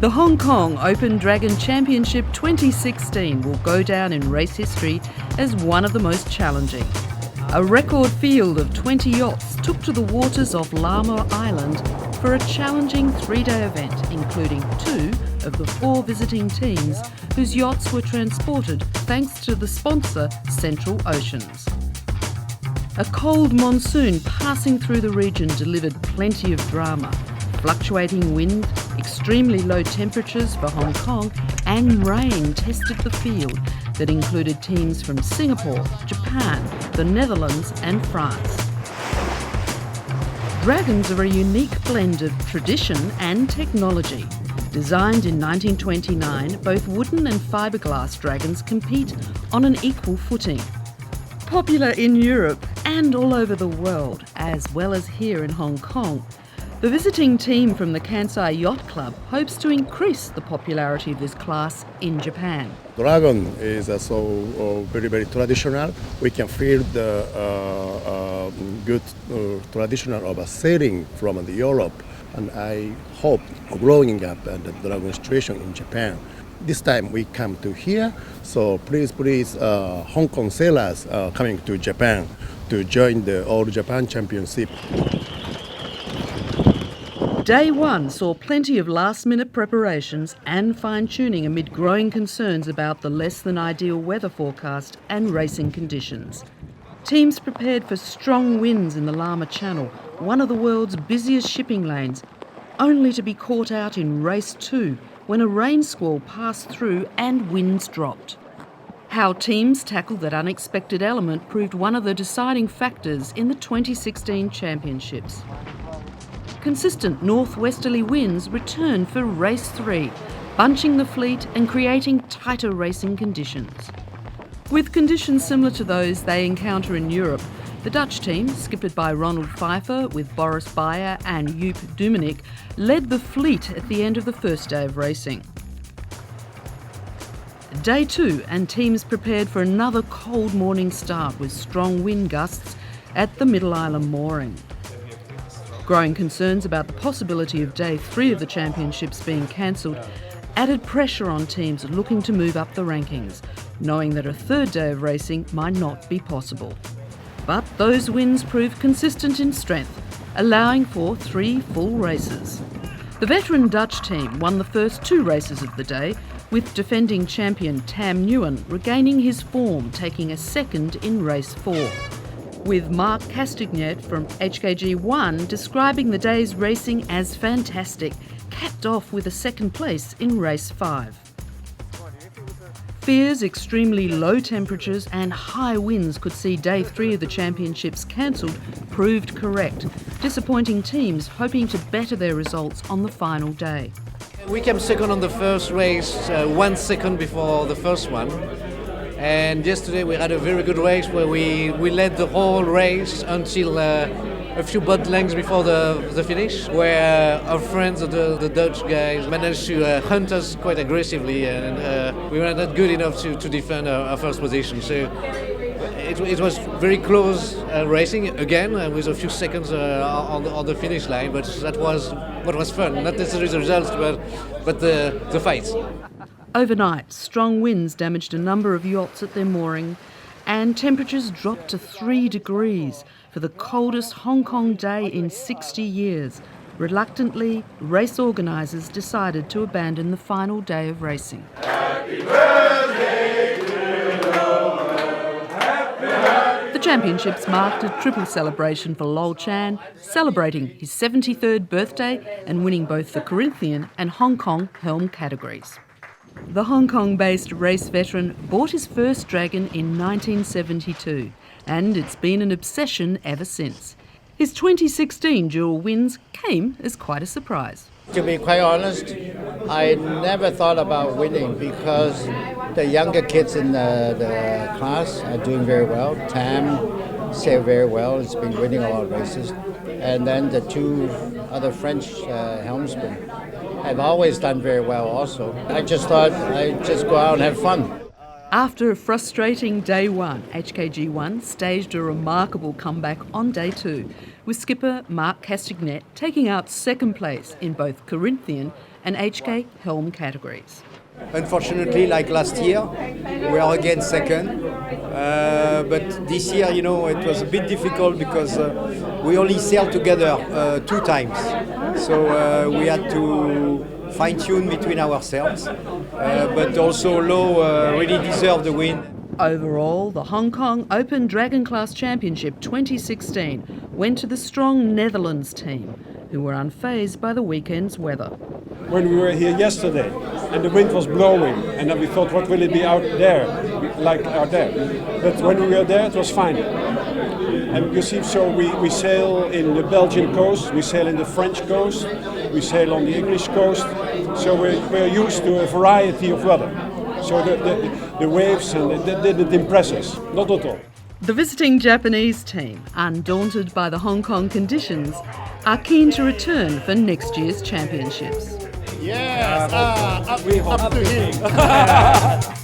The Hong Kong Open Dragon Championship 2016 will go down in race history as one of the most challenging. A record field of 20 yachts took to the waters off Lamma Island for a challenging three-day event, including 2 of the 4 visiting teams whose yachts were transported thanks to the sponsor Central Oceans. A cold monsoon passing through the region delivered plenty of drama. Fluctuating wind, extremely low temperatures for Hong Kong and rain tested the field that included teams from Singapore, Japan, the Netherlands and France. Dragons are a unique blend of tradition and technology. Designed in 1929, both wooden and fiberglass dragons compete on an equal footing. Popular in Europe and all over the world, as well as here in Hong Kong, the visiting team from the Kansai Yacht Club hopes to increase the popularity of this class in Japan. Dragon is also very, very traditional. We can feel the good traditional of sailing from Europe, and I hope growing up at the dragon situation in Japan. This time we come to here, so please, Hong Kong sailors coming to Japan to join the All Japan Championship. Day 1 saw plenty of last-minute preparations and fine-tuning amid growing concerns about the less-than-ideal weather forecast and racing conditions. Teams prepared for strong winds in the Lamma Channel, one of the world's busiest shipping lanes, only to be caught out in race 2 when a rain squall passed through and winds dropped. How teams tackled that unexpected element proved one of the deciding factors in the 2016 championships. Consistent northwesterly winds returned for race 3, bunching the fleet and creating tighter racing conditions. With conditions similar to those they encounter in Europe, the Dutch team, skippered by Ronald Pfeiffer with Boris Beyer and Joop Dominik, led the fleet at the end of the first day of racing. Day 2 and teams prepared for another cold morning start with strong wind gusts at the Middle Island mooring. Growing concerns about the possibility of Day 3 of the championships being cancelled added pressure on teams looking to move up the rankings, knowing that a third day of racing might not be possible. But those winds proved consistent in strength, allowing for 3 full races. The veteran Dutch team won the first 2 races of the day, with defending champion Tam Nguyen regaining his form, taking a second in race 4. With Marc Castagnet from HKG1 describing the day's racing as fantastic, capped off with a second place in race 5. Fears extremely low temperatures and high winds could see Day 3 of the championships cancelled proved correct, disappointing teams hoping to better their results on the final day. We came second on the first race, 1 second before the first one. And yesterday we had a very good race where we led the whole race until a few boat lengths before the finish, where our friends, the Dutch guys, managed to hunt us quite aggressively, and we were not good enough to defend our first position. So it was very close racing again, with a few seconds on the finish line, but that was what was fun. Not necessarily the results, but the fights. Overnight, strong winds damaged a number of yachts at their mooring, and temperatures dropped to 3 degrees for the coldest Hong Kong day in 60 years. Reluctantly, race organisers decided to abandon the final day of racing. The championships marked a triple celebration for Lol Chan, celebrating his 73rd birthday and winning both the Corinthian and Hong Kong Helm categories. The Hong Kong-based race veteran bought his first Dragon in 1972, and it's been an obsession ever since. His 2016 dual wins came as quite a surprise. To be quite honest, I never thought about winning because the younger kids in the class are doing very well. Tam sailed very well, he's been winning a lot of races. And then the 2 other French helmsmen have always done very well also. I just thought I'd just go out and have fun. After a frustrating Day 1, HKG1 staged a remarkable comeback on Day 2, with skipper Marc Castagnet taking out second place in both Corinthian and HK Helm categories. Unfortunately, like last year, we are again second. But this year, you know, it was a bit difficult because we only sailed together 2 times. So we had to fine-tune between ourselves. But also Lo really deserved the win. Overall, the Hong Kong Open Dragon Class Championship 2016 went to the strong Netherlands team, who were unfazed by the weekend's weather. When we were here yesterday and the wind was blowing, and then we thought, what will it be out there, like out there? But when we were there, it was fine. And you see, so we sail in the Belgian coast, we sail in the French coast, we sail on the English coast, so we're used to a variety of weather. So the waves, and they didn't impress us, not at all. The visiting Japanese team, undaunted by the Hong Kong conditions, are keen to return for next year's championships. Yes, up to him.